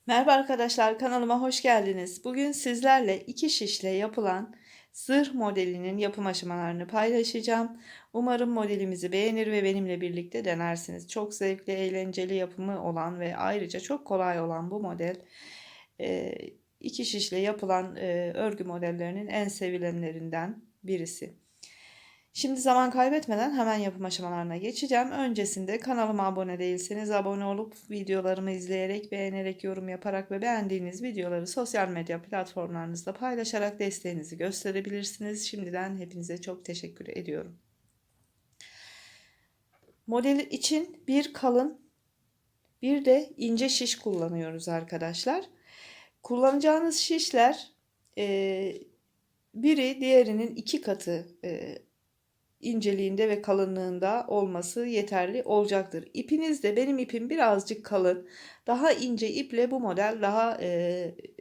Merhaba arkadaşlar, kanalıma hoş geldiniz. Bugün sizlerle iki şişle yapılan zırh modelinin yapım aşamalarını paylaşacağım. Umarım modelimizi beğenir ve benimle birlikte denersiniz. Çok zevkli, eğlenceli yapımı olan ve ayrıca çok kolay olan bu model e, iki şişle yapılan örgü modellerinin en sevilenlerinden birisi. Şimdi zaman kaybetmeden hemen yapım aşamalarına geçeceğim. Öncesinde kanalıma abone değilseniz abone olup videolarımı izleyerek, beğenerek, yorum yaparak ve beğendiğiniz videoları sosyal medya platformlarınızda paylaşarak desteğinizi gösterebilirsiniz. Şimdiden hepinize çok teşekkür ediyorum. Model için bir kalın bir de ince şiş kullanıyoruz arkadaşlar. Kullanacağınız şişler biri diğerinin iki katı inceliğinde ve kalınlığında olması yeterli olacaktır. İpiniz de benim ipim birazcık kalın. Daha ince iple bu model daha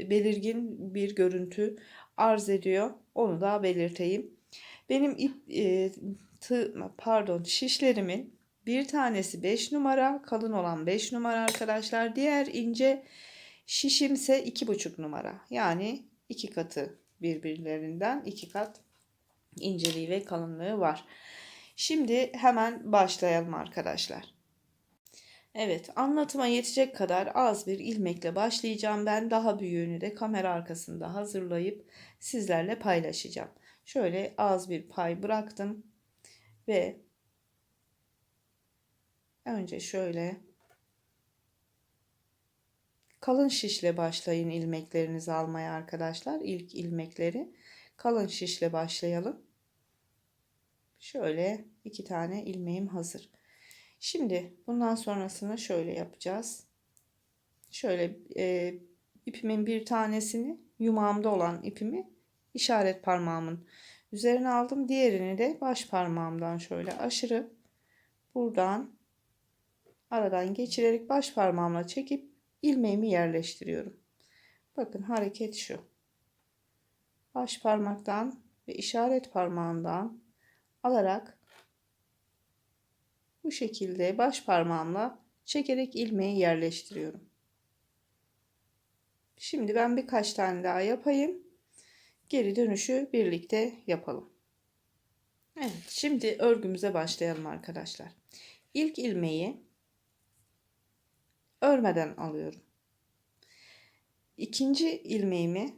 belirgin bir görüntü arz ediyor. Onu da belirteyim. Benim şişlerimin bir tanesi 5 numara, kalın olan 5 numara arkadaşlar. Diğer ince şişimse 2,5 numara. Yani iki katı birbirlerinden iki kat inceliği ve kalınlığı var. Şimdi hemen başlayalım arkadaşlar. Evet, anlatıma yetecek kadar az bir ilmekle başlayacağım. Ben daha büyüğünü de kamera arkasında hazırlayıp sizlerle paylaşacağım. Şöyle az bir pay bıraktım ve önce şöyle kalın şişle başlayın ilmeklerinizi almaya arkadaşlar. İlk ilmekleri kalın şişle başlayalım. Şöyle iki tane ilmeğim hazır. Şimdi bundan sonrasını şöyle yapacağız. Şöyle ipimin bir tanesini yumağımda olan ipimi işaret parmağımın üzerine aldım. Diğerini de baş parmağımdan şöyle aşırıp buradan aradan geçirerek baş parmağımla çekip ilmeğimi yerleştiriyorum. Bakın hareket şu. Baş parmaktan ve işaret parmağından alarak bu şekilde baş parmağımla çekerek ilmeği yerleştiriyorum. Şimdi ben birkaç tane daha yapayım. Geri dönüşü birlikte yapalım. Evet, şimdi örgümüze başlayalım arkadaşlar. İlk ilmeği örmeden alıyorum. İkinci ilmeğimi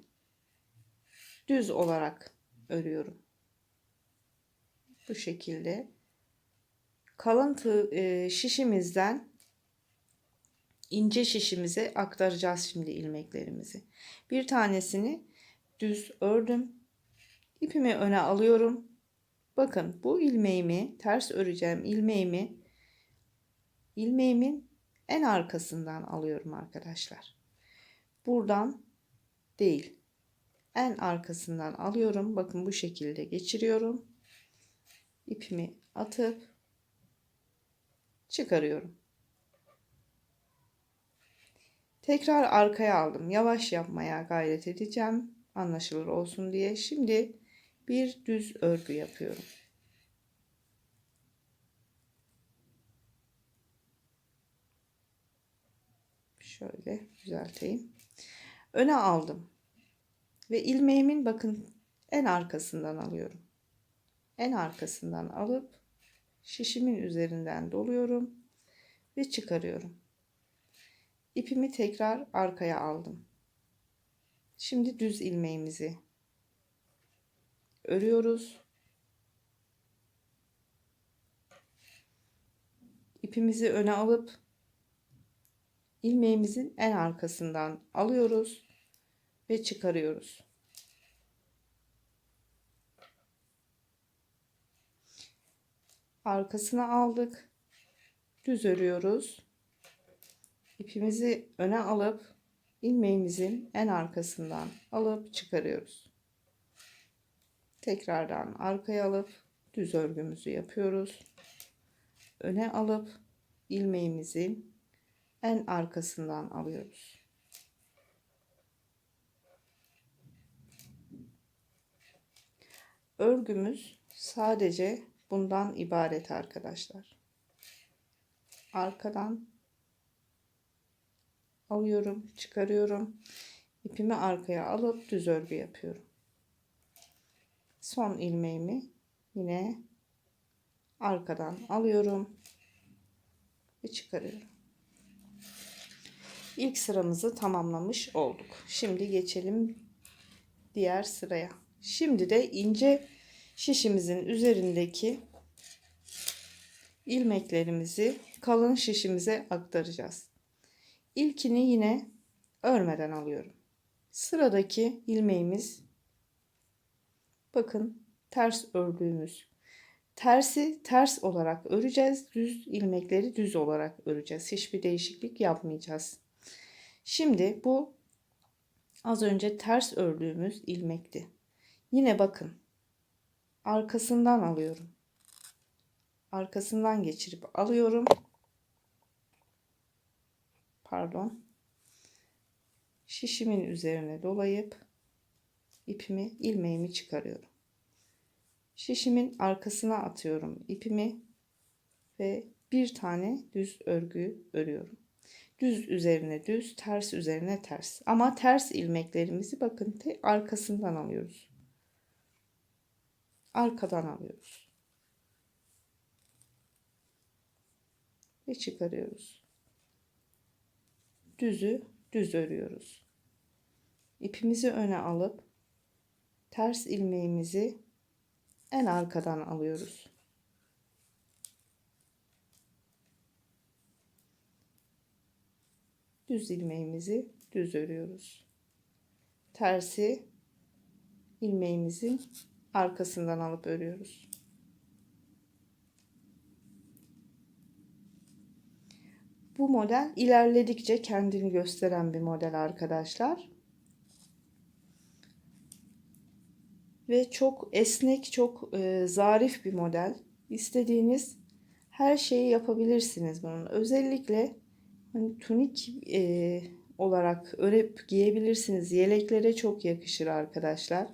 düz olarak örüyorum. Bu şekilde kalın şişimizden ince şişimize aktaracağız şimdi ilmeklerimizi. Bir tanesini düz ördüm. İpimi öne alıyorum. Bakın bu ilmeğimi ters öreceğim ilmeğimin en arkasından alıyorum arkadaşlar. Buradan değil. En arkasından alıyorum. Bakın bu şekilde geçiriyorum. İpimi atıp çıkarıyorum. Tekrar arkaya aldım. Yavaş yapmaya gayret edeceğim. Anlaşılır olsun diye. Şimdi bir düz örgü yapıyorum. Şöyle düzelteyim. Öne aldım. Ve ilmeğimin bakın en arkasından alıyorum. En arkasından alıp şişimin üzerinden doluyorum ve çıkarıyorum. İpimi tekrar arkaya aldım. Şimdi düz ilmeğimizi örüyoruz. İpimizi öne alıp ilmeğimizin en arkasından alıyoruz ve çıkarıyoruz. Arkasına aldık. Düz örüyoruz. İpimizi öne alıp ilmeğimizin en arkasından alıp çıkarıyoruz. Tekrardan arkaya alıp düz örgümüzü yapıyoruz. Öne alıp ilmeğimizin en arkasından alıyoruz. Örgümüz sadece bundan ibaret arkadaşlar. Arkadan alıyorum, çıkarıyorum. İpimi arkaya alıp düz örgü yapıyorum. Son ilmeğimi yine arkadan alıyorum ve çıkarıyorum. İlk sıramızı tamamlamış olduk. Şimdi geçelim diğer sıraya. Şimdi de ince şişimizin üzerindeki ilmeklerimizi kalın şişimize aktaracağız. İlkini yine örmeden alıyorum. Sıradaki ilmeğimiz, bakın, ters ördüğümüz. Tersi ters olarak öreceğiz. Düz ilmekleri düz olarak öreceğiz. Hiçbir değişiklik yapmayacağız. Şimdi bu az önce ters ördüğümüz ilmekti. Yine bakın, arkasından alıyorum. Arkasından geçirip alıyorum. Pardon. Şişimin üzerine dolayıp ilmeğimi çıkarıyorum. Şişimin arkasına atıyorum ipimi ve bir tane düz örgü örüyorum. Düz üzerine düz, ters üzerine ters. Ama ters ilmeklerimizi bakın arkasından alıyoruz. Arkadan alıyoruz. Ve çıkarıyoruz. Düzü düz örüyoruz. İpimizi öne alıp ters ilmeğimizi en arkadan alıyoruz. Düz ilmeğimizi düz örüyoruz. Tersi ilmeğimizin arkasından alıp örüyoruz. Bu model ilerledikçe kendini gösteren bir model arkadaşlar. Ve çok esnek, çok zarif bir model. İstediğiniz her şeyi yapabilirsiniz bunun. Özellikle hani tunik olarak örüp giyebilirsiniz. Yeleklere çok yakışır arkadaşlar.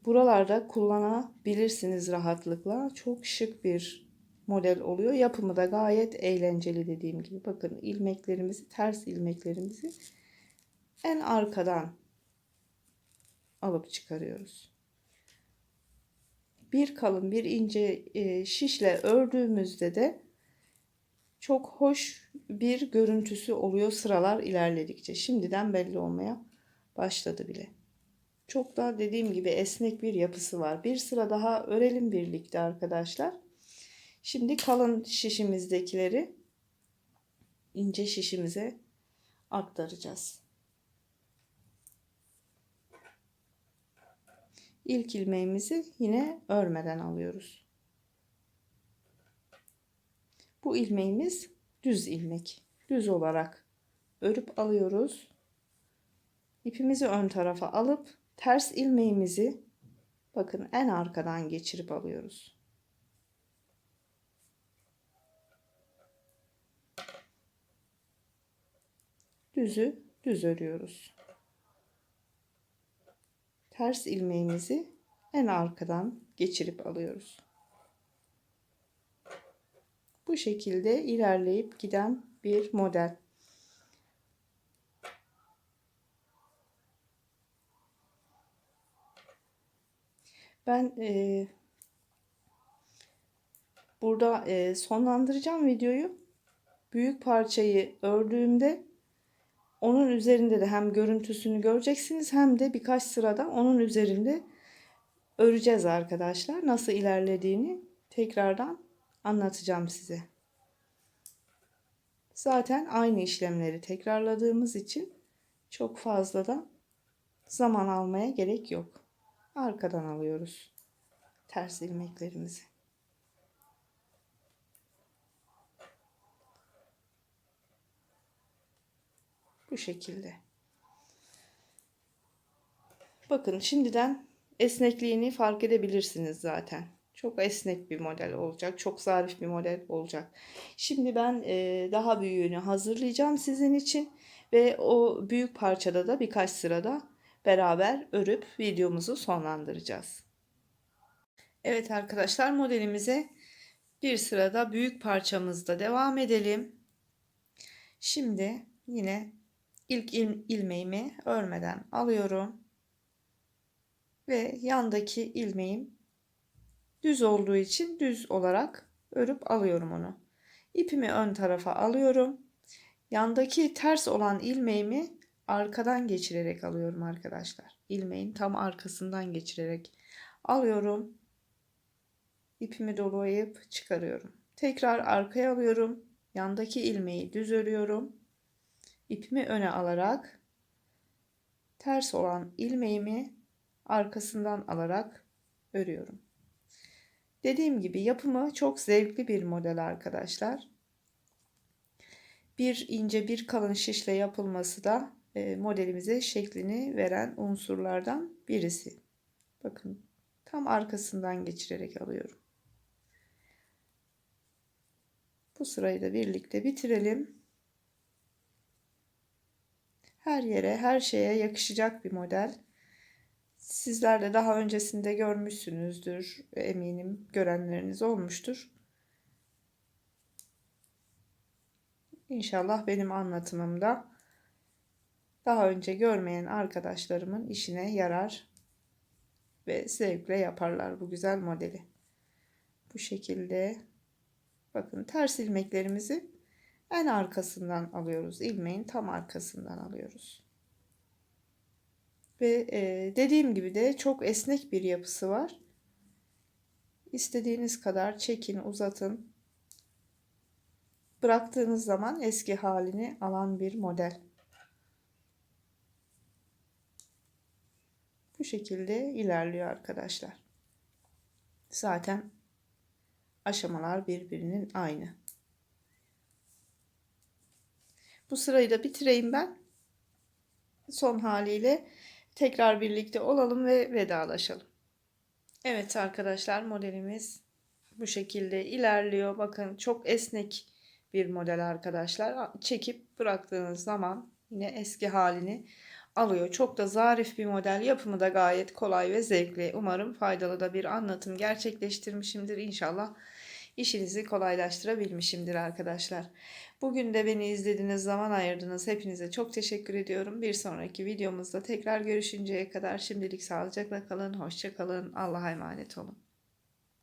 Buralarda kullanabilirsiniz rahatlıkla. Çok şık bir model oluyor. Yapımı da gayet eğlenceli dediğim gibi. Bakın, ilmeklerimizi, ters ilmeklerimizi en arkadan alıp çıkarıyoruz. Bir kalın bir ince şişle ördüğümüzde de çok hoş bir görüntüsü oluyor sıralar ilerledikçe. Şimdiden belli olmaya başladı bile. Çok da dediğim gibi esnek bir yapısı var. Bir sıra daha örelim birlikte arkadaşlar. Şimdi kalın şişimizdekileri ince şişimize aktaracağız. İlk ilmeğimizi yine örmeden alıyoruz. Bu ilmeğimiz düz ilmek. Düz olarak örüp alıyoruz. İpimizi ön tarafa alıp ters ilmeğimizi bakın en arkadan geçirip alıyoruz. Düzü düz örüyoruz. Ters ilmeğimizi en arkadan geçirip alıyoruz. Bu şekilde ilerleyip giden bir model. Ben burada sonlandıracağım videoyu. Büyük parçayı ördüğümde onun üzerinde de hem görüntüsünü göreceksiniz hem de birkaç sırada onun üzerinde öreceğiz arkadaşlar. Nasıl ilerlediğini tekrardan anlatacağım size. Zaten aynı işlemleri tekrarladığımız için çok fazla da zaman almaya gerek yok. Arkadan alıyoruz ters ilmeklerimizi. Bu şekilde. Bakın, şimdiden esnekliğini fark edebilirsiniz zaten. Çok esnek bir model olacak. Çok zarif bir model olacak. Şimdi ben daha büyüğünü hazırlayacağım sizin için. Ve o büyük parçada da birkaç sırada beraber örüp videomuzu sonlandıracağız. Evet arkadaşlar, modelimize bir sırada büyük parçamızda devam edelim. Şimdi yine ilk ilmeğimi örmeden alıyorum ve yandaki ilmeğim düz olduğu için düz olarak örüp alıyorum onu. İpimi ön tarafa alıyorum. Yandaki ters olan ilmeğimi arkadan geçirerek alıyorum arkadaşlar. İlmeğin tam arkasından geçirerek alıyorum. İpimi dolayıp çıkarıyorum. Tekrar arkaya alıyorum. Yandaki ilmeği düz örüyorum. İpimi öne alarak ters olan ilmeğimi arkasından alarak örüyorum. Dediğim gibi yapımı çok zevkli bir model arkadaşlar. Bir ince bir kalın şişle yapılması da modelimize şeklini veren unsurlardan birisi. Bakın tam arkasından geçirerek alıyorum. Bu sırayı da birlikte bitirelim. Her yere, her şeye yakışacak bir model. Sizler de daha öncesinde görmüşsünüzdür. Eminim görenleriniz olmuştur. İnşallah benim anlatımımda daha önce görmeyen arkadaşlarımın işine yarar ve zevkle yaparlar bu güzel modeli. Bu şekilde bakın ters ilmeklerimizi en arkasından alıyoruz. İlmeğin tam arkasından alıyoruz. Ve dediğim gibi de çok esnek bir yapısı var. İstediğiniz kadar çekin, uzatın. Bıraktığınız zaman eski halini alan bir model. Bu şekilde ilerliyor arkadaşlar. Zaten aşamalar birbirinin aynı. Bu sırayı da bitireyim ben. Son haliyle tekrar birlikte olalım ve vedalaşalım. Evet arkadaşlar, modelimiz bu şekilde ilerliyor. Bakın çok esnek bir model arkadaşlar. Çekip bıraktığınız zaman yine eski halini alıyor. Çok da zarif bir model. Yapımı da gayet kolay ve zevkli. Umarım faydalı da bir anlatım gerçekleştirmişimdir. İnşallah işinizi kolaylaştırabilmişimdir arkadaşlar. Bugün de beni izlediğiniz, zaman ayırdınız. Hepinize çok teşekkür ediyorum. Bir sonraki videomuzda tekrar görüşünceye kadar şimdilik sağlıcakla kalın. Hoşça kalın. Allah'a emanet olun.